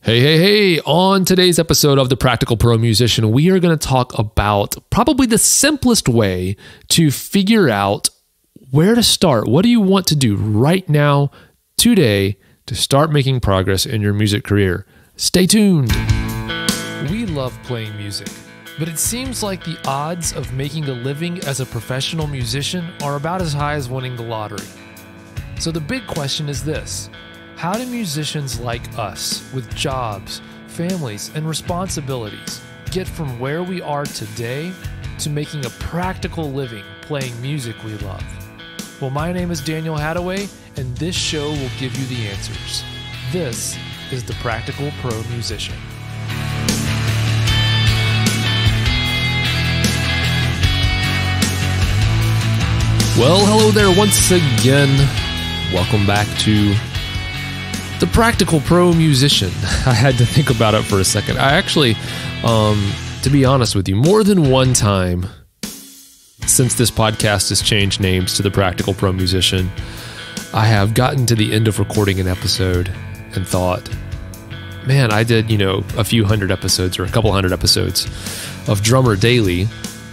Hey. On today's episode of The Practical Pro Musician, we are going to talk about probably the simplest way to figure out where to start. What do you want to do right now, today, to start making progress in your music career? Stay tuned. We love playing music, but it seems like the odds of making a living as a professional musician are about as high as winning the lottery. So the big question is this: how do musicians like us, with jobs, families, and responsibilities, get from where we are today to making a practical living playing music we love? Well, my name is Daniel Hadaway, and this show will give you the answers. This is The Practical Pro Musician. Well, hello there once again. Welcome back to The Practical Pro Musician. I had to think about it for a second. I actually, to be honest with you, more than one time since this podcast has changed names to The Practical Pro Musician, I have gotten to the end of recording an episode and thought, man, I did, a few hundred episodes or a couple hundred episodes of Drummer Daily,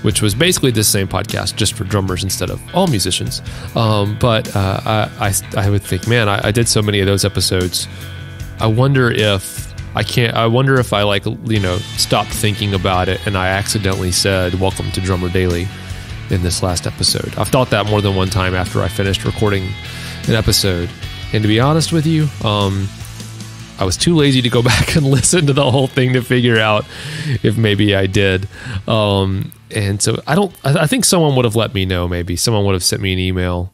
which was basically the same podcast, just for drummers instead of all musicians. But I would think, man, I did so many of those episodes. I wonder if I stopped thinking about it and I accidentally said, welcome to Drummer Daily in this last episode. I've thought that more than one time after I finished recording an episode. And to be honest with you, I was too lazy to go back and listen to the whole thing to figure out if maybe I did. And so I think someone would have let me know. Maybe someone would have sent me an email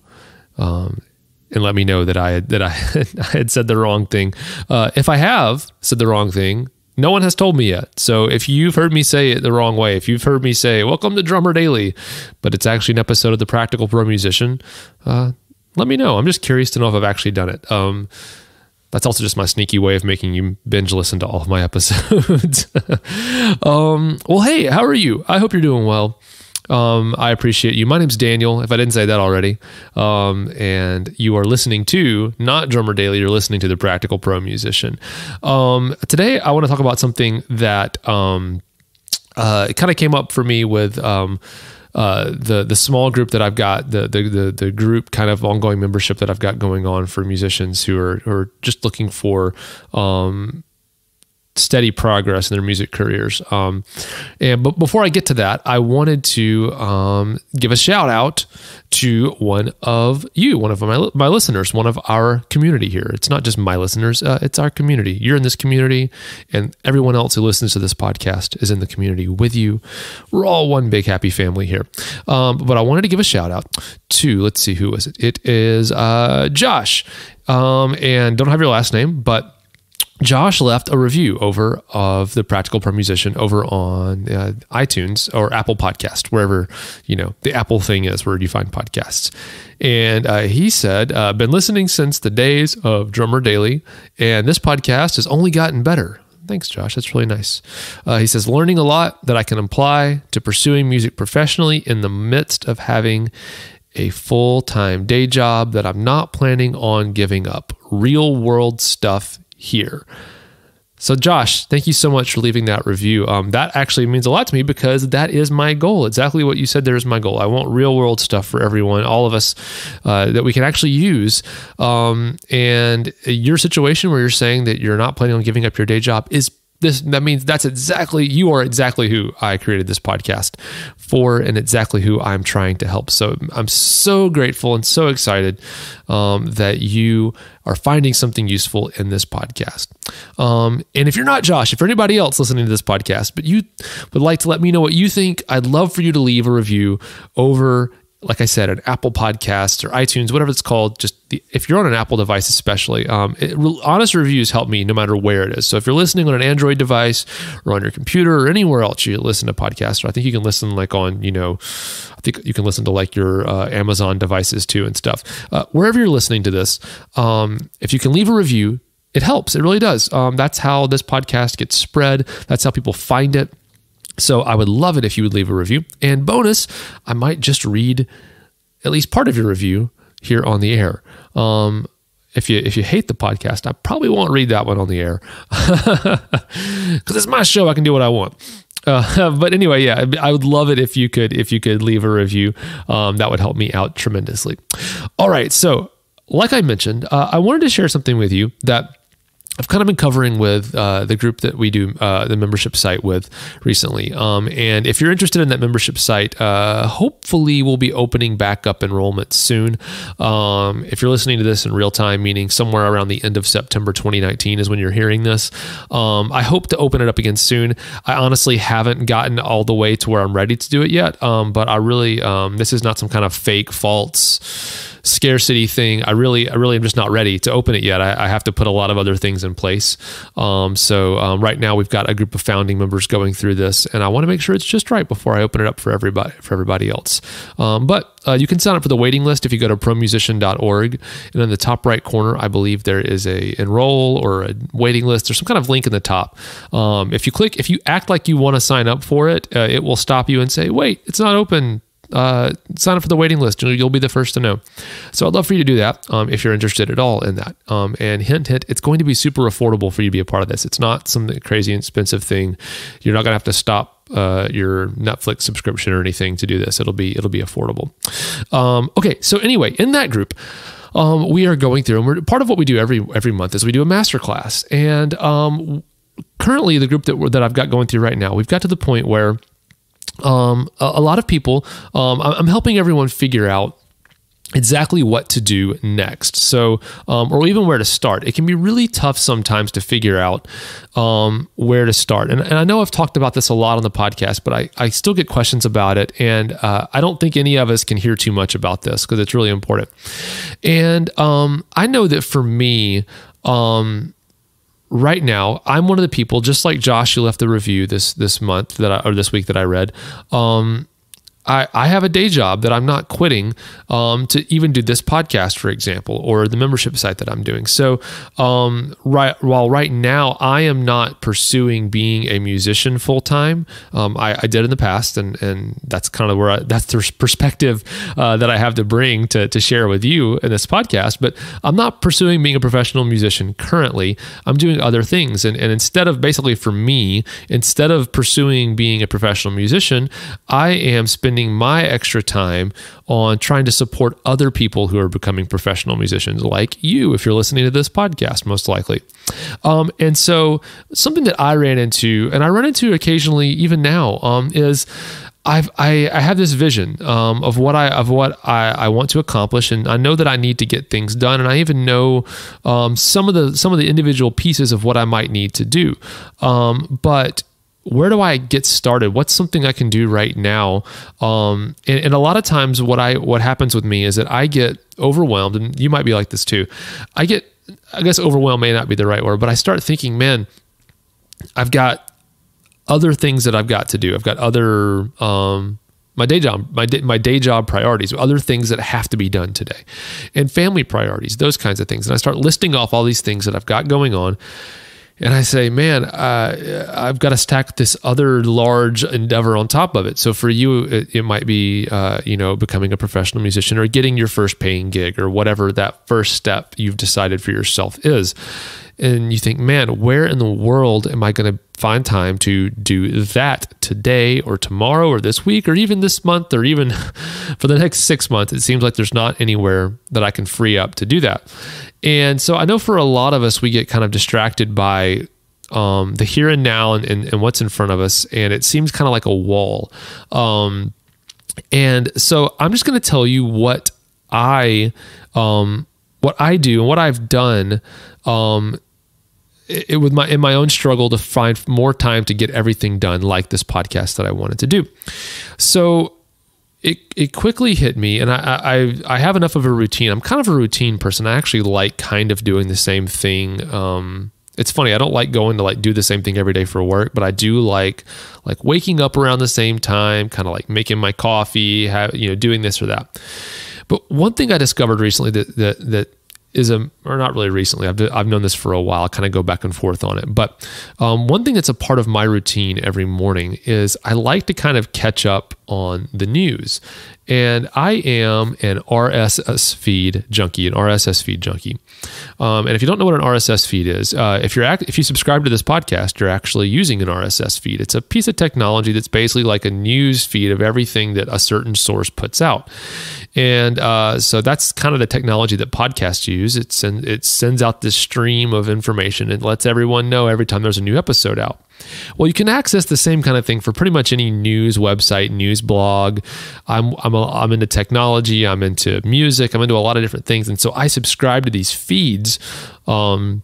and let me know that I had said the wrong thing. If I have said the wrong thing, no one has told me yet. So if you've heard me say it the wrong way, if you've heard me say, welcome to Drummer Daily, but it's actually an episode of The Practical Pro Musician, let me know. I'm just curious to know if I've actually done it. That's also just my sneaky way of making you binge listen to all of my episodes. Well, hey, how are you? I hope you're doing well. I appreciate you. My name's Daniel, if I didn't say that already. And you are listening to, not Drummer Daily, you're listening to The Practical Pro Musician. Today, I want to talk about something that kind of came up for me with the small group that I've got, the group kind of ongoing membership that I've got going on for musicians who are just looking for steady progress in their music careers. But before I get to that, I wanted to give a shout out to one of my listeners, one of our community here. It's not just my listeners, it's our community. You're in this community, and everyone else who listens to this podcast is in the community with you. We're all one big happy family here. But I wanted to give a shout out to, let's see, who is it? It is Josh. And don't have your last name, but Josh left a review over of The Practical Pro Musician over on iTunes or Apple Podcast, wherever, the Apple thing is where you find podcasts. And he said, been listening since the days of Drummer Daily, and this podcast has only gotten better. Thanks, Josh. That's really nice. He says, learning a lot that I can apply to pursuing music professionally in the midst of having a full-time day job that I'm not planning on giving up. Real world stuff here. So Josh, thank you so much for leaving that review. That actually means a lot to me because that is my goal. Exactly what you said there is my goal. I want real world stuff for everyone, all of us, that we can actually use. And your situation where you're saying that you're not planning on giving up your day job is that means you are exactly who I created this podcast for, and exactly who I'm trying to help. So I'm so grateful and so excited that you are finding something useful in this podcast. And if you're not Josh, if you're anybody else listening to this podcast, but you would like to let me know what you think, I'd love for you to leave a review over, like I said, an Apple Podcasts or iTunes, whatever it's called. If you're on an Apple device especially, honest reviews help me no matter where it is. So if you're listening on an Android device or on your computer or anywhere else you listen to podcasts, or I think you can listen I think you can listen to like your Amazon devices too and stuff. Wherever you're listening to this, if you can leave a review, it helps. It really does. That's how this podcast gets spread. That's how people find it. So I would love it if you would leave a review. And bonus, I might just read at least part of your review here on the air. if you hate the podcast, I probably won't read that one on the air because it's my show. I can do what I want. But anyway, yeah, I would love it if you could leave a review. That would help me out tremendously. All right, so like I mentioned, I wanted to share something with you that I've kind of been covering with the group that we do the membership site with recently. And if you're interested in that membership site, hopefully we'll be opening back up enrollment soon. If you're listening to this in real time, meaning somewhere around the end of September 2019 is when you're hearing this, I hope to open it up again soon. I honestly haven't gotten all the way to where I'm ready to do it yet, but I really, this is not some kind of fake, false scarcity thing. I really am just not ready to open it yet. I have to put a lot of other things in place. So right now we've got a group of founding members going through this, and I want to make sure it's just right before I open it up for everybody else. But you can sign up for the waiting list if you go to promusician.org, and in the top right corner, I believe there is a enroll or a waiting list. There's some kind of link in the top. If you act like you want to sign up for it, it will stop you and say, wait, it's not open. Sign up for the waiting list. You'll be the first to know. So I'd love for you to do that if you're interested at all in that. And hint, it's going to be super affordable for you to be a part of this. It's not some crazy expensive thing. You're not going to have to stop your Netflix subscription or anything to do this. It'll be affordable. Okay, so anyway, in that group, we are going through, and part of what we do every month is we do a masterclass. And currently, the group that I've got going through right now, we've got to the point where a lot of people, I'm helping everyone figure out exactly what to do next. So, or even where to start. It can be really tough sometimes to figure out where to start. And I know I've talked about this a lot on the podcast, but I still get questions about it. And I don't think any of us can hear too much about this because it's really important. And I know that for me, right now, I'm one of the people, just like Josh, who left the review this month or this week that I read. I have a day job that I'm not quitting to even do this podcast, for example, or the membership site that I'm doing. So right now I am not pursuing being a musician full time. I did in the past, and that's kind of that's the perspective that I have to bring to share with you in this podcast. But I'm not pursuing being a professional musician currently. I'm doing other things, and instead of pursuing being a professional musician, I am spending my extra time on trying to support other people who are becoming professional musicians, like you, if you're listening to this podcast, most likely. And so something that I ran into, and I run into occasionally even now, is I have this vision of what I want to accomplish, and I know that I need to get things done, and I even know some of the individual pieces of what I might need to do, but where do I get started? What's something I can do right now? And a lot of times what happens with me is that I get overwhelmed, and you might be like this too. I guess overwhelmed may not be the right word, but I start thinking, man, I've got other things that I've got to do. I've got other, my day job priorities, other things that have to be done today, and family priorities, those kinds of things. And I start listing off all these things that I've got going on. And I say, man, I've got to stack this other large endeavor on top of it. So for you, it might be, becoming a professional musician or getting your first paying gig or whatever that first step you've decided for yourself is. And you think, man, where in the world am I going to find time to do that today or tomorrow or this week or even this month or even for the next 6 months? It seems like there's not anywhere that I can free up to do that. And so I know for a lot of us, we get kind of distracted by the here and now and what's in front of us. And it seems kind of like a wall. And so I'm just going to tell you what I do and what I've done in my own struggle to find more time to get everything done, like this podcast that I wanted to do. So it quickly hit me, and I have enough of a routine. I'm kind of a routine person. I actually like kind of doing the same thing. It's funny, I don't like going to do the same thing every day for work, but I do like waking up around the same time, kind of like making my coffee, doing this or that. But one thing I discovered recently that is or not really recently, I've known this for a while, I kind of go back and forth on it. But one thing that's a part of my routine every morning is I like to kind of catch up on the news. And I am an RSS feed junkie. And if you don't know what an RSS feed is, if you subscribe to this podcast, you're actually using an RSS feed. It's a piece of technology that's basically like a news feed of everything that a certain source puts out. And so that's kind of the technology that podcasts use. It sends out this stream of information and lets everyone know every time there's a new episode out. Well, you can access the same kind of thing for pretty much any news website, news blog. I'm into technology. I'm into music. I'm into a lot of different things. And so I subscribe to these feeds. And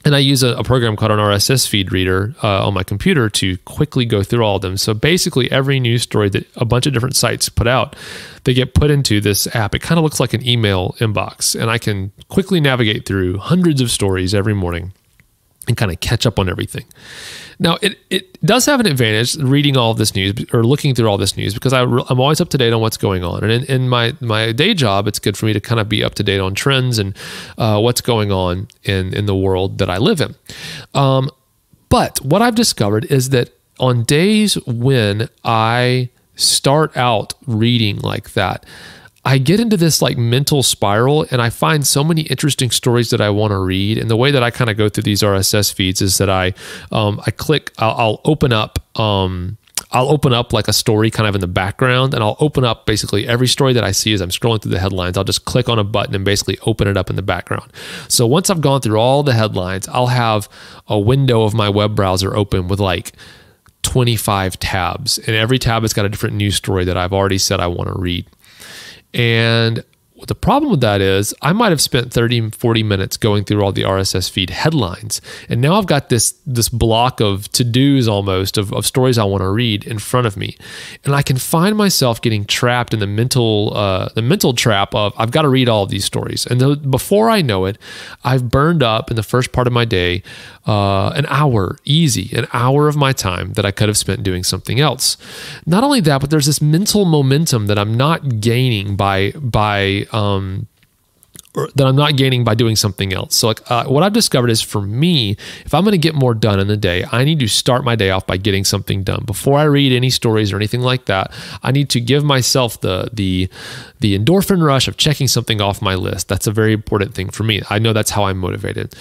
I use a program called an RSS feed reader on my computer to quickly go through all of them. So basically every news story that a bunch of different sites put out, they get put into this app. It kind of looks like an email inbox. And I can quickly navigate through hundreds of stories every morning and kind of catch up on everything. Now, it does have an advantage reading all of this news or looking through all this news because I'm always up to date on what's going on. And in my day job, it's good for me to kind of be up to date on trends and what's going on in the world that I live in. But what I've discovered is that on days when I start out reading like that, I get into this like mental spiral and I find so many interesting stories that I want to read. And the way that I kind of go through these RSS feeds is that I'll open up like a story kind of in the background, and I'll open up basically every story that I see as I'm scrolling through the headlines. I'll just click on a button and basically open it up in the background. So once I've gone through all the headlines, I'll have a window of my web browser open with like 25 tabs, and every tab has got a different news story that I've already said I want to read. And the problem with that is I might have spent 30, 40 minutes going through all the RSS feed headlines. And now I've got this block of to-dos almost of stories I want to read in front of me. And I can find myself getting trapped in the mental trap of I've got to read all of these stories. And before I know it, I've burned up in the first part of my day an hour of my time that I could have spent doing something else. Not only that, but there's this mental momentum that I'm not gaining by doing something else. So what I've discovered is for me, if I'm going to get more done in the day, I need to start my day off by getting something done. Before I read any stories or anything like that, I need to give myself the endorphin rush of checking something off my list. That's a very important thing for me. I know that's how I'm motivated.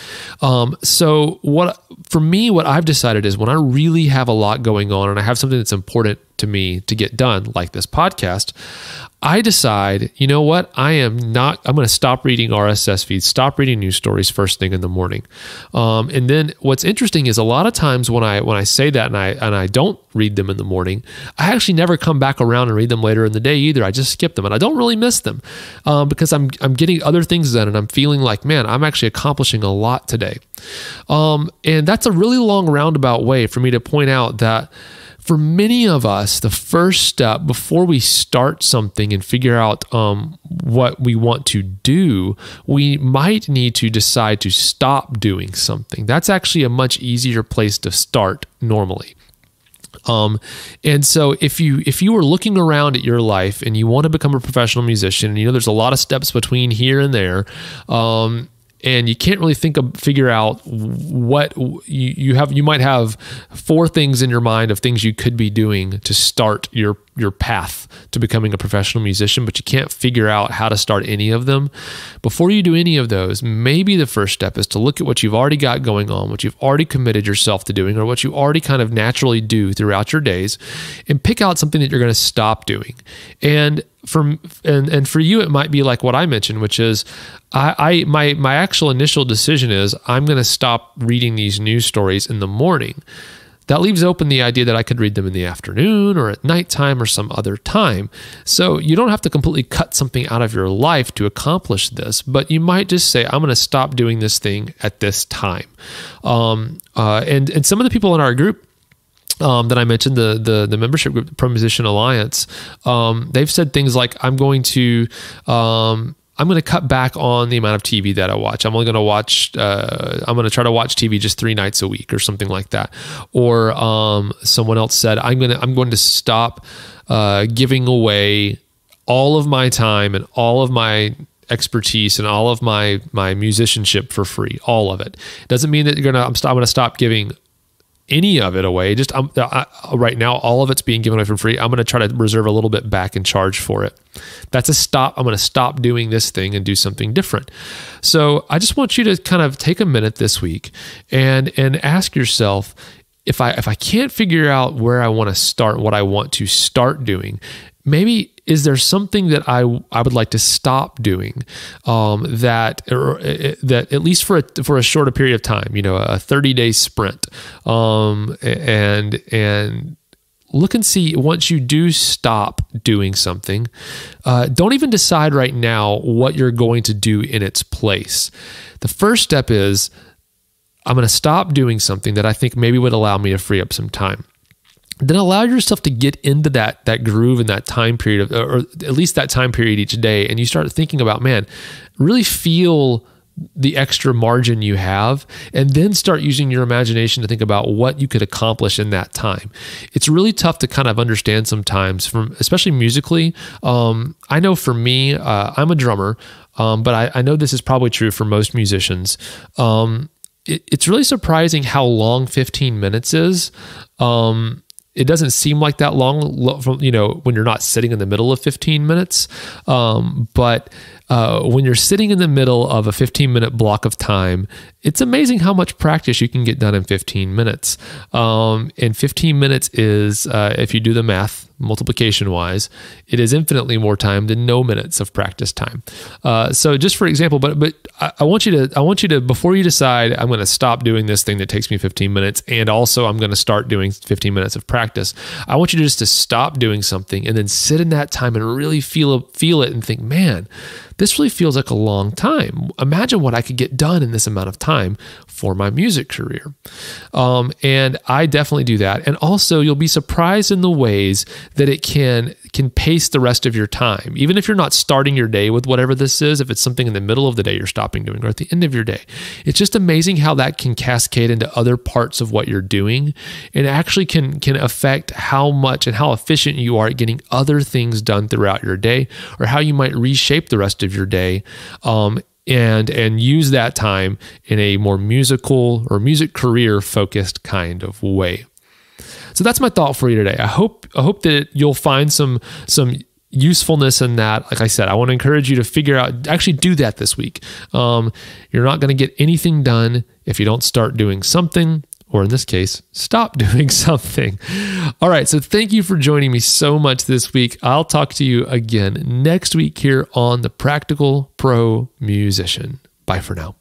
So what I've decided is when I really have a lot going on and I have something that's important to me to get done, like this podcast, I decide, you know what? I'm going to stop reading RSS feeds, stop reading news stories first thing in the morning. And then what's interesting is a lot of times when I say that and I don't read them in the morning, I actually never come back around and read them later in the day either. I just skip them and I don't really miss them because I'm getting other things done and I'm feeling like, man, I'm actually accomplishing a lot today. And that's a really long roundabout way for me to point out that for many of us, the first step before we start something and figure out what we want to do, we might need to decide to stop doing something. That's actually a much easier place to start normally. And so if you were looking around at your life and you want to become a professional musician, and there's a lot of steps between here and there, and you can't really figure out what you might have 4 things in your mind of things you could be doing to start your path to becoming a professional musician, but you can't figure out how to start any of them. Before you do any of those, maybe the first step is to look at what you've already got going on, what you've already committed yourself to doing, or what you already kind of naturally do throughout your days, and pick out something that you're going to stop doing. And for you, it might be like what I mentioned, which is my actual initial decision is I'm going to stop reading these news stories in the morning. That leaves open the idea that I could read them in the afternoon or at nighttime or some other time. So you don't have to completely cut something out of your life to accomplish this, but you might just say, I'm going to stop doing this thing at this time. And some of the people in our group that I mentioned, the membership group, the Pro Musician Alliance, they've said things like, I'm going to cut back on the amount of TV that I watch. I'm going to try to watch TV just 3 nights a week or something like that. Or someone else said, I'm going to stop giving away all of my time and all of my expertise and all of my musicianship for free, all of it. It doesn't mean that I'm going to stop giving any of it away. Just right now, all of it's being given away for free. I'm going to try to reserve a little bit back and charge for it. That's a stop. I'm going to stop doing this thing and do something different. So I just want you to kind of take a minute this week and ask yourself, if I can't figure out where I want to start, what I want to start doing, maybe is there something that I would like to stop doing, that at least for a shorter period of time, a 30-day sprint, and look and see, once you do stop doing something, don't even decide right now what you're going to do in its place. The first step is, I'm going to stop doing something that I think maybe would allow me to free up some time. Then allow yourself to get into that groove in that time period, or at least that time period each day, and you start thinking about, man, really feel the extra margin you have, and then start using your imagination to think about what you could accomplish in that time. It's really tough to kind of understand sometimes, especially musically. I know for me, I'm a drummer, but I know this is probably true for most musicians. It's really surprising how long 15 minutes is. It doesn't seem like that long, when you're not sitting in the middle of 15 minutes. But when you're sitting in the middle of a 15-minute block of time, it's amazing how much practice you can get done in 15 minutes. And 15 minutes is, if you do the math, multiplication-wise, it is infinitely more time than no minutes of practice time. So just for example, but I want you to, before you decide, I'm going to stop doing this thing that takes me 15 minutes, and also I'm going to start doing 15 minutes of practice, I want you to stop doing something and then sit in that time and really feel it and think, man, this really feels like a long time. Imagine what I could get done in this amount of time for my music career. And I definitely do that. And also, you'll be surprised in the ways that it can pace the rest of your time. Even if you're not starting your day with whatever this is, if it's something in the middle of the day you're stopping doing, or at the end of your day, it's just amazing how that can cascade into other parts of what you're doing, and actually can affect how much and how efficient you are at getting other things done throughout your day, or how you might reshape the rest of your day, and use that time in a more musical or music career focused kind of way. So that's my thought for you today. I hope that you'll find some usefulness in that. Like I said, I want to encourage you to figure out, actually do that this week. You're not going to get anything done if you don't start doing something, or in this case, stop doing something. All right, so thank you for joining me so much this week. I'll talk to you again next week here on The Practical Pro Musician. Bye for now.